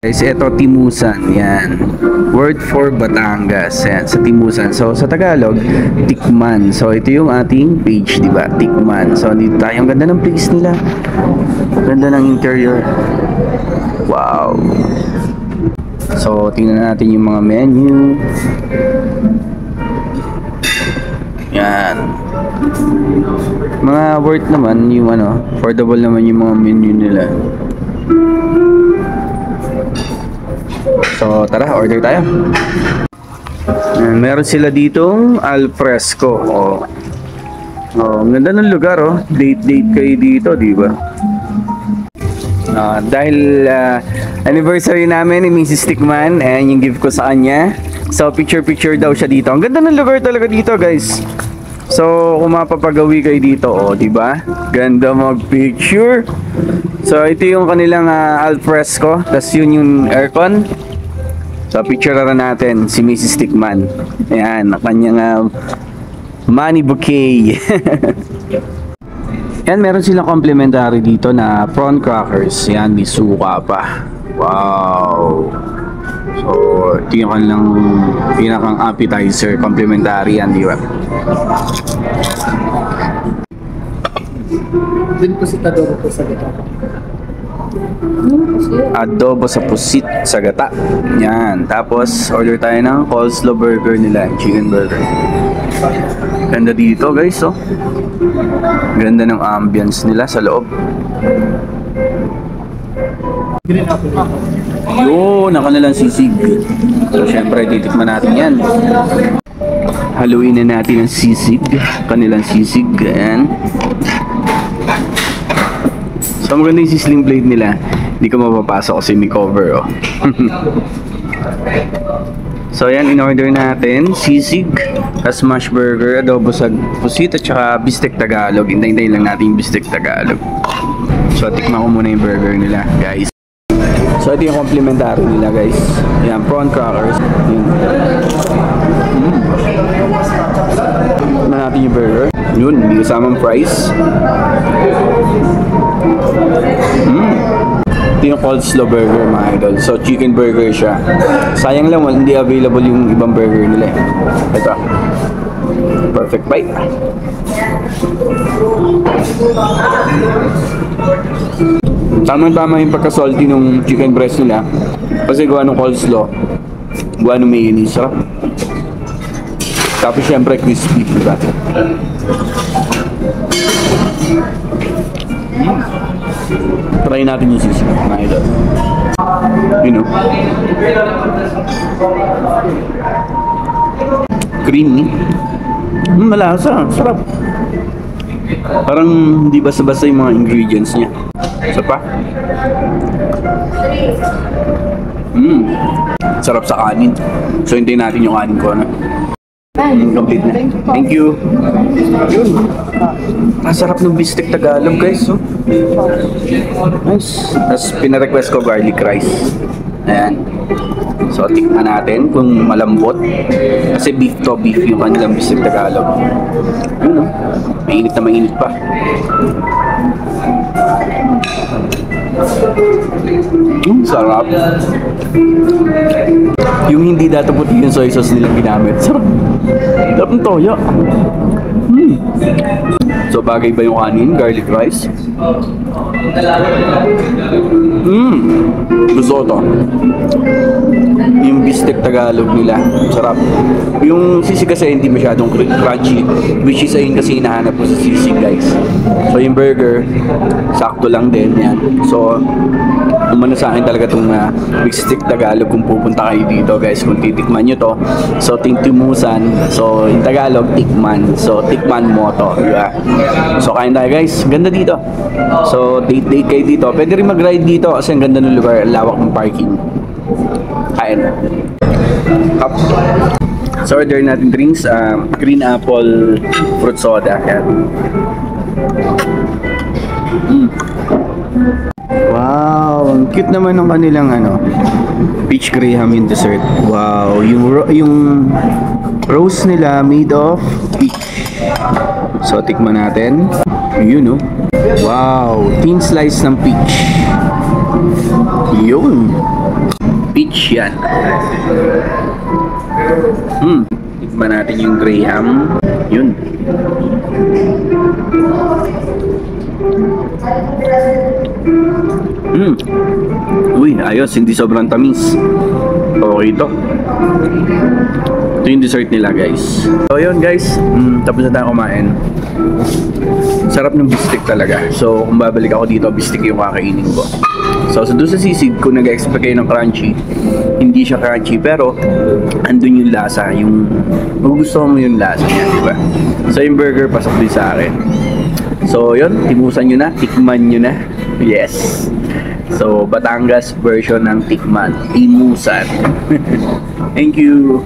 Guys, ito Timusan, yan. Word for Batangas, yan, sa Timusan. So, sa Tagalog, Tikman. So, ito yung ating page, di ba? Tikman. So, dito tayo. Ang ganda ng place nila. Ganda ng interior. Wow. So, tingnan natin yung mga menu. Yan. Mga worth naman, yung affordable naman yung mga menu nila. So, tara, order tayo. Meron sila ditong alfresco. Ang ganda ng lugar, Date kayo dito, di ba? Dahil anniversary namin ni Mrs. Tikman, and yung gift ko sa kanya. So, picture daw siya dito. Ang ganda ng lugar talaga dito, guys. So, kung mapapagawi kayo dito, di ba? Ganda mag-picture. So, ito yung kanilang alfresco. Tapos yun yung aircon. So, picture na natin si Mrs. Tikman. Ayan, kanyang money bouquet. Yan, meron silang complimentary dito na prawn crackers. Yan, may suka pa. Wow! So, ito yung kanilang pinakang appetizer. Complimentary yan, di ba? Din po si Tadoro po sa gata. Adobo sa pusit sa gata. Yan. Tapos, order tayo ng coleslaw burger nila. Chicken burger. Ganda dito, guys, Ganda ng ambience nila sa loob. Green apple. Yun, nakanilang sisig. So, syempre, titikman natin yan. Haluin na natin ang sisig. Kanilang sisig. Ayan. So, maganda yung sizzling blade nila. Hindi ko mapapasok kasi may cover, So, ayan, in-order natin. Sisig, smash burger, adobo sa pusit, at saka bistek Tagalog. Hintay-hintay lang natin yung bistek Tagalog. So, tikman ko muna yung burger nila, guys. So, ito yung complimentary nila, guys. Ayan, prawn crackers. Ayan. Tikman natin yung burger. Yun, hindi kasamang fries. Ito yung coleslaw burger, mga idol. So, chicken burger siya. Sayang lang, hindi available yung ibang burger nila. Ito. Perfect bite. Tama-tama yung pagka-salty ng chicken breast nila. Kasi gawa ng coleslaw. Gawa ng mayonnaise. Tapos syempre crispy, diba? Try natin yung sisig, mga idol. Creamy. Malasa, sarap. Parang hindi basta-basta yung mga ingredients niya. Isa pa. Sarap sa kanin. So, hintayin natin yung kanin ko, complete na. Thank you. Yun. Masarap ng bistek Tagalog, guys. Nice. Tapos, pinarequest ko garlic rice. Ayan. So, tikman natin kung malambot. Kasi beef to beef yung kanilang bistek Tagalog. Yun, mainit na mainit pa. Sarap. Yung hindi data puti yung soy sauce nilang ginamit. Sarap. Sarap ng toyo. So, bagay ba yung kanin? Garlic rice? Gusto ko to. Yung bistek Tagalog nila. Sarap. Yung sisig kasi hindi masyadong crunchy. Which is ayun kasi hinahanap ko sa sisig, guys. So, yung burger, sakto lang din. Yan. So, umano sa akin talaga itong bistek Tagalog kung pupunta kayo dito, guys. Kung titikman nyo to. So, Timusan. So, in Tagalog, tikman. So, tikman mo to. Diba? So, kain tayo, guys. Ganda dito. So, date kayo dito. Pwede rin mag-ride dito kasi ang ganda ng lugar. Lawak ng parking. Kain. Up. So, order natin drinks. Green apple fruit soda. Yan. Wow, ang cute naman ng kanilang peach graham yung dessert. Wow, yung rose nila made of peach. So, tikman natin. Yun, Wow, thin slice ng peach. Yun. Peach yan. Tikman natin yung Graham. Yun. Uy, ayos. Hindi sobrang tamis. Okay ito. Ito yung dessert nila, guys. So, yun, guys. Tapos na tayo kumain. Sarap ng bistik talaga. So, kung babalik ako dito, bistik yung kakainin ko. So, doon sa sisig, kung nag-expect kayo ng crunchy, hindi siya crunchy, pero andun yung lasa, yung magugustuhan mo yung lasa niya, di ba? So, yung burger, pasok din sa akin. So, yun, timusan nyo na, tikman nyo na. Yes. So, Batangas version ng tikman, timusan. Thank you.